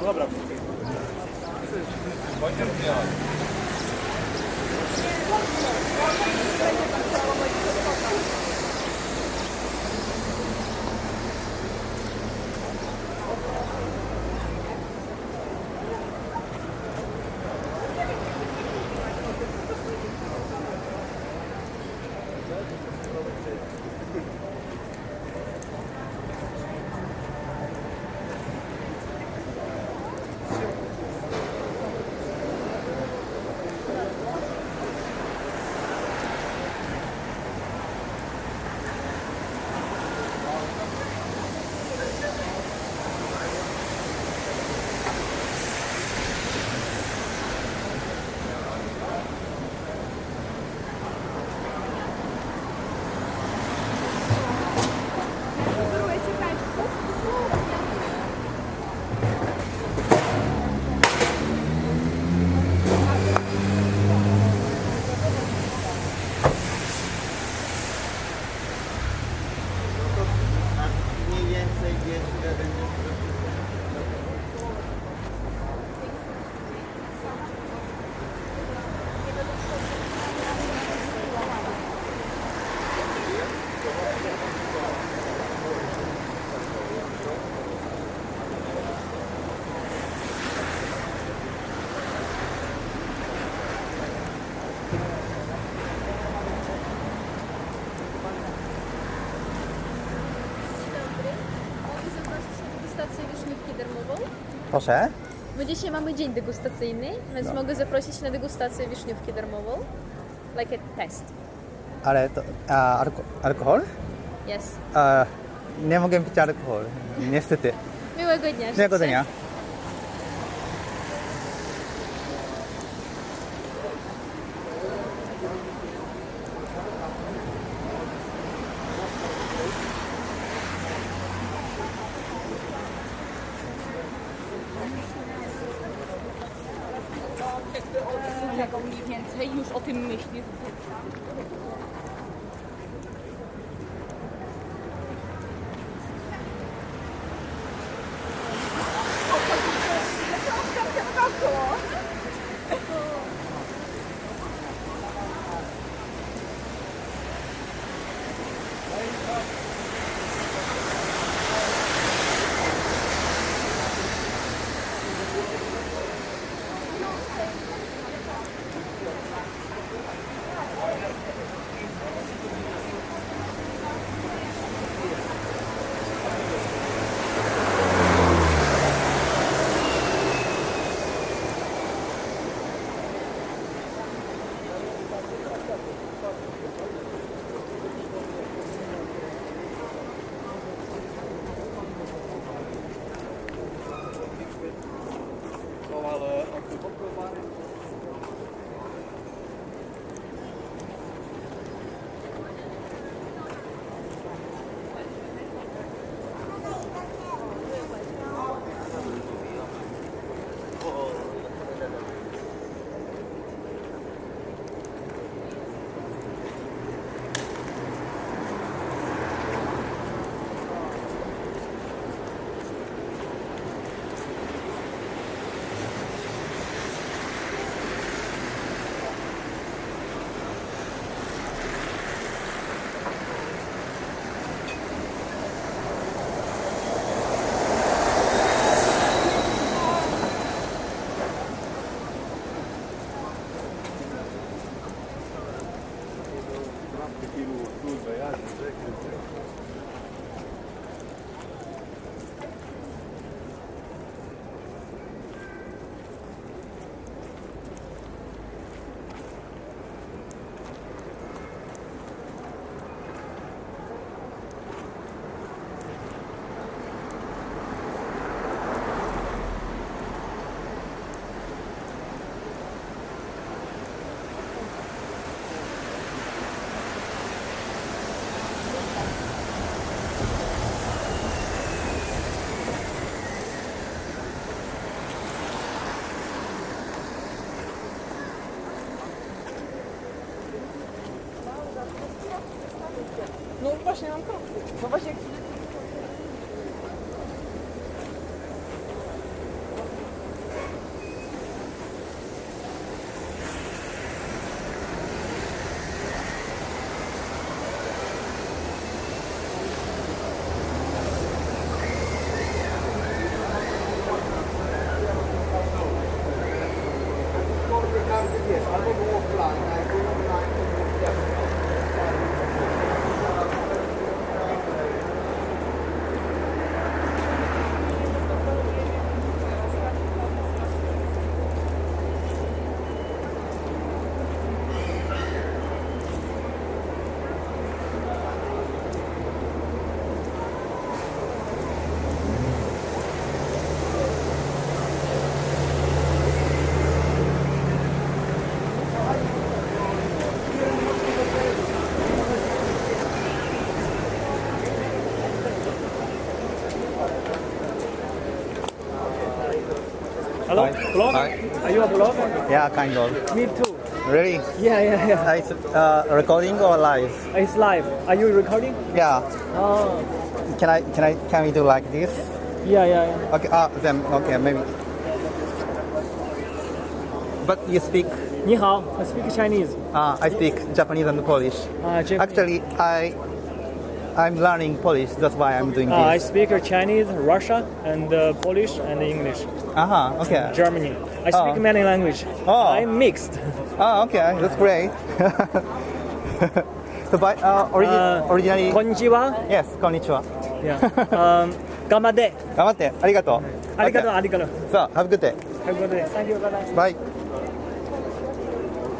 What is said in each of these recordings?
dobra. Mniej więcej wiesz, ile będzie. Mogę zaprosić na degustację wiśniówki darmową, Proszę. bo dzisiaj mamy dzień degustacyjny, więc mogę zaprosić na degustację wiśniówki darmową. Like a test. Ale to alkohol? Yes. Nie mogę pić alkohol. Niestety. Miłego dnia. Miłego dnia. Dlaczego mniej więcej już o tym myśli? No właśnie mam kroki. Zobacz jak... Hello? Hi. Blogger? Hi. Are you a blogger? Yeah, kind of. Me too. Really? Yeah. It's recording or live? It's live. Are you recording? Yeah. Oh. Can we do like this? Yeah. Okay. Then okay, maybe. But you speak. 你好, I speak Chinese. I speak Japanese and Polish. Japanese. Actually, I'm learning Polish. That's why I'm doing I this. speak Chinese, Russia, and Polish and English. Okay. Germany. I speak many languages. Oh. I'm mixed. Okay. That's great. So, originally. こんにちは. Yes, こんにちは. Yeah. 頑張って. 頑張って。ありがとう。ありがとう. Okay. ありがとう. So, have a good day. Have a good day. Thank you. Bye. Bye.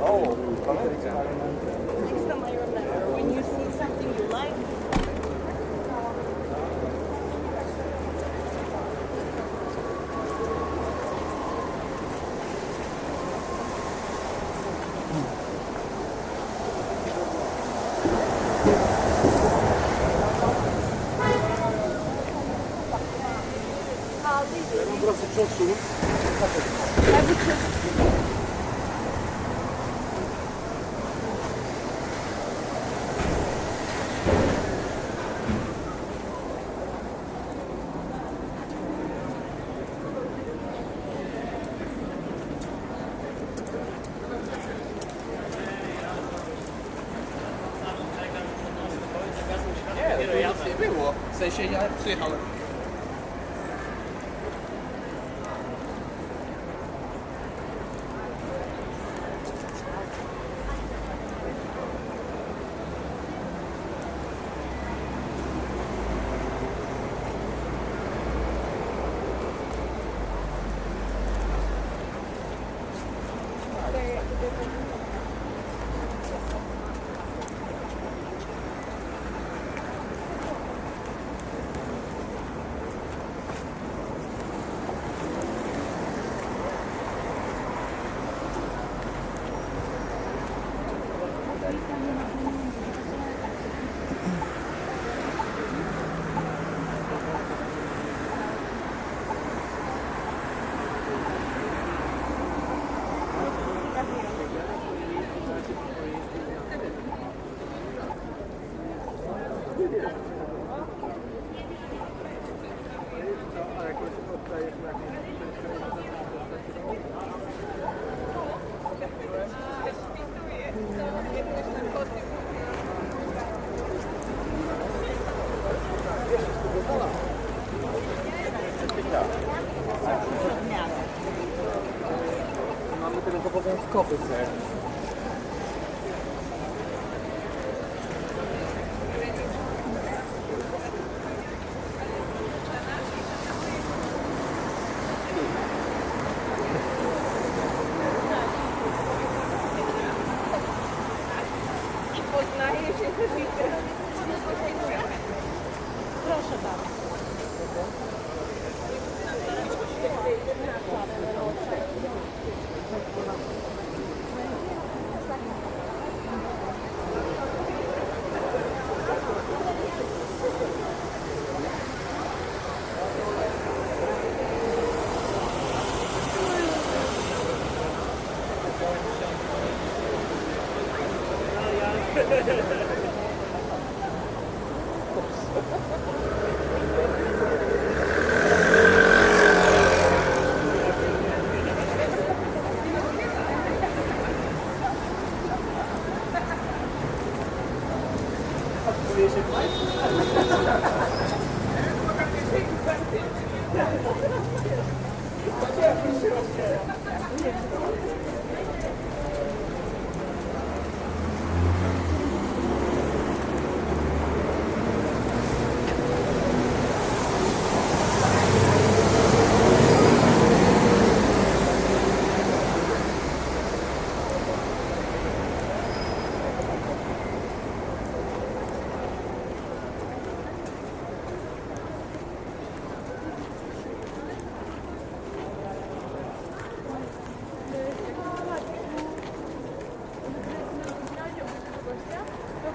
Next time I remember, when you see something you like, Mamy teraz obowiązkowy ser. proszę bardzo.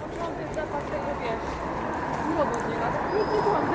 Początek zapach tego, wiesz, słodu z niego.